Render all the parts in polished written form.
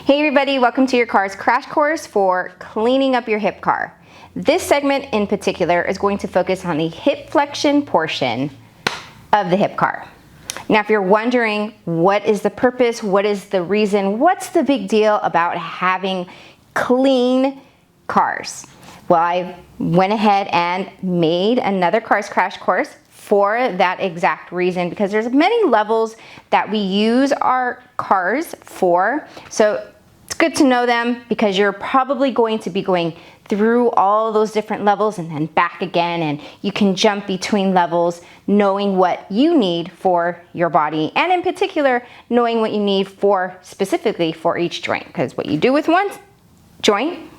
Hey everybody, welcome to your car's crash course for cleaning up your hip car. This segment in particular is going to focus on the hip flexion portion of the hip car. Now if you're wondering what is the purpose, what is the reason, what's the big deal about having clean cars? Well, I went ahead and made another cars crash course for that exact reason, because there's many levels that we use our cars for. So it's good to know them because you're probably going to be going through all those different levels and then back again, and you can jump between levels knowing what you need for your body, and in particular knowing what you need for specifically for each joint, because what you do with one joint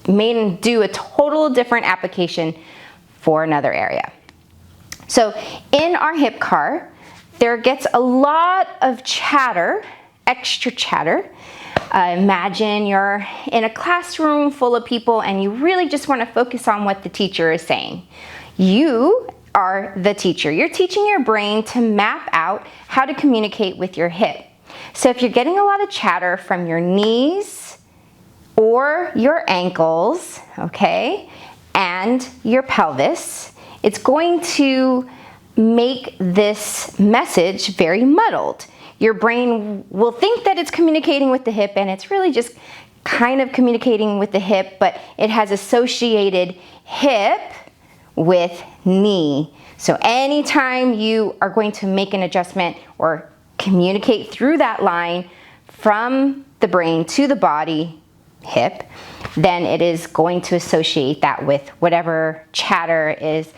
may do a total different application for another area. So in our hip car, there gets a lot of chatter, extra chatter. Imagine you're in a classroom full of people and you really just want to focus on what the teacher is saying. You are the teacher. You're teaching your brain to map out how to communicate with your hip. So if you're getting a lot of chatter from your knees or your ankles, okay, and your pelvis, it's going to make this message very muddled. Your brain will think that it's communicating with the hip, and it's really just kind of communicating with the hip, but it has associated hip with knee. So anytime you are going to make an adjustment or communicate through that line from the brain to the body, hip, then it is going to associate that with whatever chatter is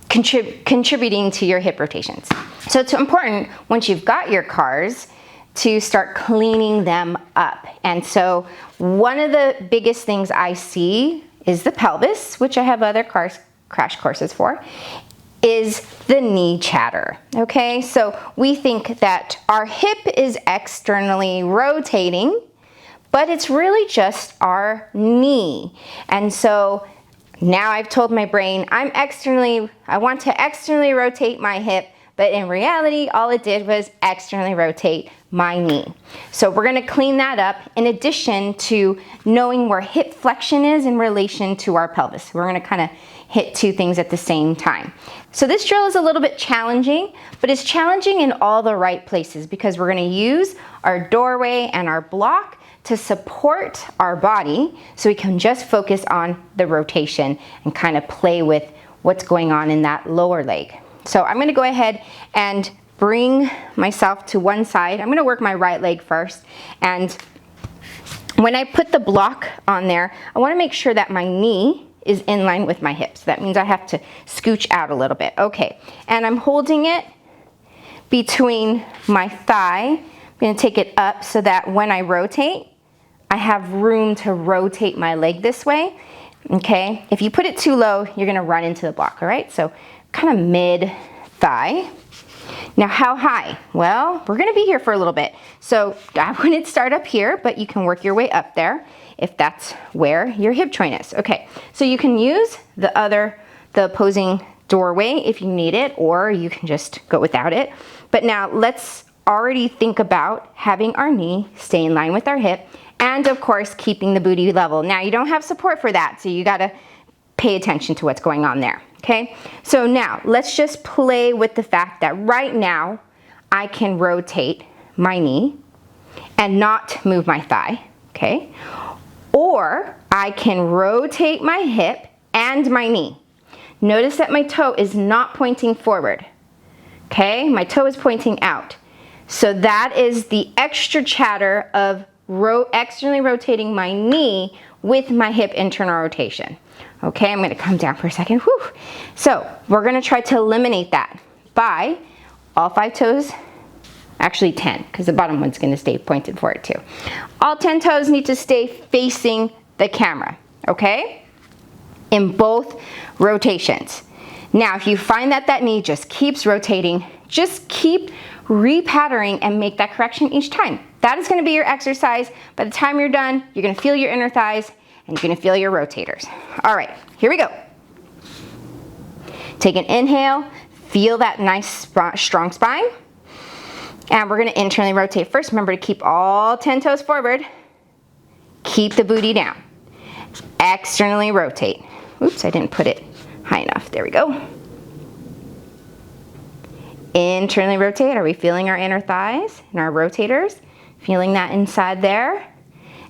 contributing to your hip rotations. So it's important once you've got your cars to start cleaning them up. And so one of the biggest things I see is the pelvis, which I have other crash courses for, is the knee chatter. Okay, so we think that our hip is externally rotating, but it's really just our knee. And so now I've told my brain I want to externally rotate my hip, but in reality, all it did was externally rotate my knee. So we're gonna clean that up in addition to knowing where hip flexion is in relation to our pelvis. We're gonna kind of hit two things at the same time. So this drill is a little bit challenging, but it's challenging in all the right places because we're gonna use our doorway and our block to support our body so we can just focus on the rotation and kind of play with what's going on in that lower leg. So I'm gonna go ahead and bring myself to one side. I'm gonna work my right leg first, and when I put the block on there, I wanna make sure that my knee is in line with my hips. That means I have to scooch out a little bit. Okay, and I'm holding it between my thigh. I'm gonna take it up so that when I rotate, I have room to rotate my leg this way, okay? If you put it too low, you're gonna run into the block, all right? So kind of mid-thigh. Now how high? Well, we're gonna be here for a little bit. So I wouldn't start up here, but you can work your way up there if that's where your hip joint is. Okay, so you can use the opposing doorway if you need it, or you can just go without it. But now let's already think about having our knee stay in line with our hip, and of course, keeping the booty level. Now you don't have support for that, so you gotta pay attention to what's going on there, okay? So now, let's just play with the fact that right now, I can rotate my knee and not move my thigh, okay? Or I can rotate my hip and my knee. Notice that my toe is not pointing forward, okay? My toe is pointing out. So that is the extra chatter of externally rotating my knee with my hip internal rotation. Okay, I'm gonna come down for a second. Whew. So we're gonna try to eliminate that by all 5 toes, actually 10, because the bottom one's gonna stay pointed forward too. All 10 toes need to stay facing the camera, okay? In both rotations. Now, if you find that that knee just keeps rotating, just keep repatterning and make that correction each time. That is gonna be your exercise. By the time you're done, you're gonna feel your inner thighs and you're gonna feel your rotators. All right, here we go. Take an inhale, feel that nice strong spine. And we're gonna internally rotate first. Remember to keep all 10 toes forward. Keep the booty down. Externally rotate. Oops, I didn't put it high enough. There we go. Internally rotate. Are we feeling our inner thighs and our rotators? Feeling that inside there.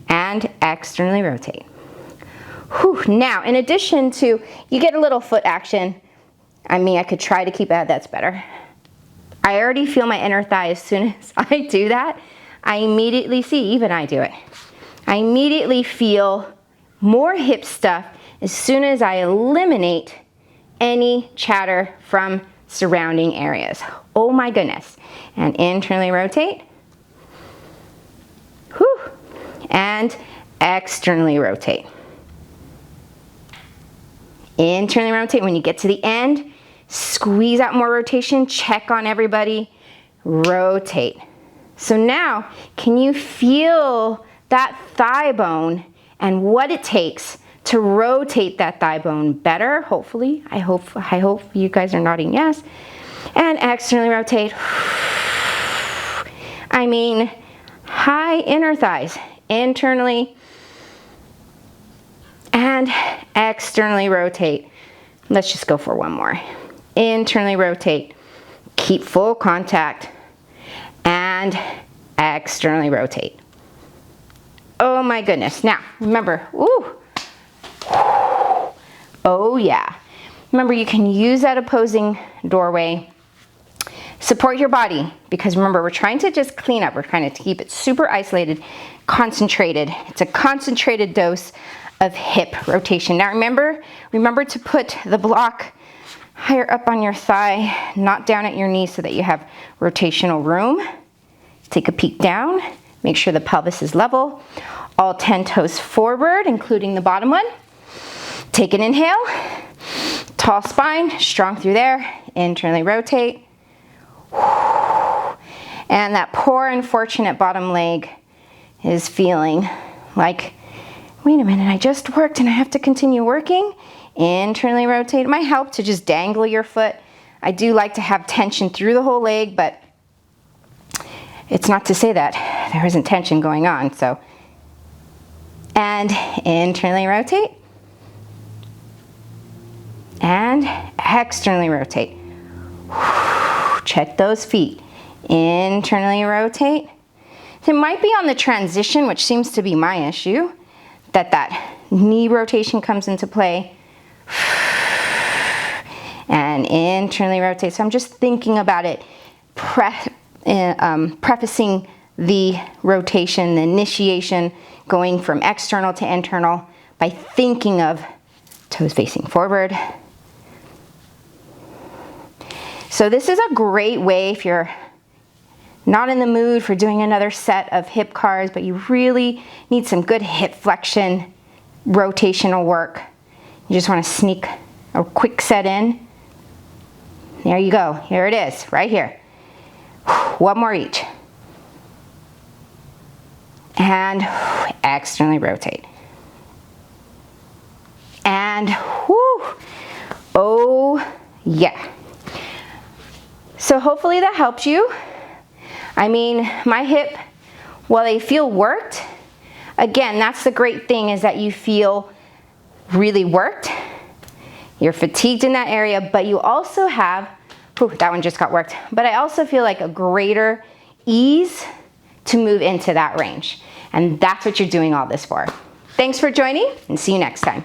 And externally rotate. Whew. Now, in addition to, you get a little foot action. I mean, I could try to keep it, that's better. I already feel my inner thigh as soon as I do that. I immediately see, even I do it. I immediately feel more hip stuff as soon as I eliminate any chatter from surrounding areas. Oh my goodness. And internally rotate. Whew. And externally rotate. Internally rotate. When you get to the end, squeeze out more rotation, check on everybody, rotate. So now, can you feel that thigh bone and what it takes to rotate that thigh bone better? Hopefully, I hope you guys are nodding yes. And externally rotate. I mean, high inner thighs, internally and externally rotate. Let's just go for one more. Internally rotate, keep full contact, and externally rotate. Oh my goodness. Now, remember, ooh. Oh yeah. Remember, you can use that opposing doorway. Support your body, because remember, we're trying to just clean up. We're trying to keep it super isolated, concentrated. It's a concentrated dose of hip rotation. Now remember to put the block higher up on your thigh, not down at your knee, so that you have rotational room. Take a peek down, make sure the pelvis is level. All 10 toes forward, including the bottom one. Take an inhale, tall spine, strong through there, internally rotate. And that poor unfortunate bottom leg is feeling like, wait a minute, I just worked and I have to continue working. Internally rotate. It might help to just dangle your foot. I do like to have tension through the whole leg, but it's not to say that there isn't tension going on. So, and internally rotate. And externally rotate. Check those feet. Internally rotate. It might be on the transition, which seems to be my issue, that knee rotation comes into play. And internally rotate. So I'm just thinking about it, prefacing the rotation, the initiation, going from external to internal by thinking of toes facing forward. So this is a great way if you're not in the mood for doing another set of hip cars, but you really need some good hip flexion, rotational work. You just want to sneak a quick set in. There you go. Here it is, right here. One more each. And externally rotate. And whoo, oh yeah. So hopefully that helps you. I mean, my hip, while they feel worked, again, that's the great thing, is that you feel really worked. You're fatigued in that area, but you also have, that one just got worked, but I also feel like a greater ease to move into that range. And that's what you're doing all this for. Thanks for joining, and see you next time.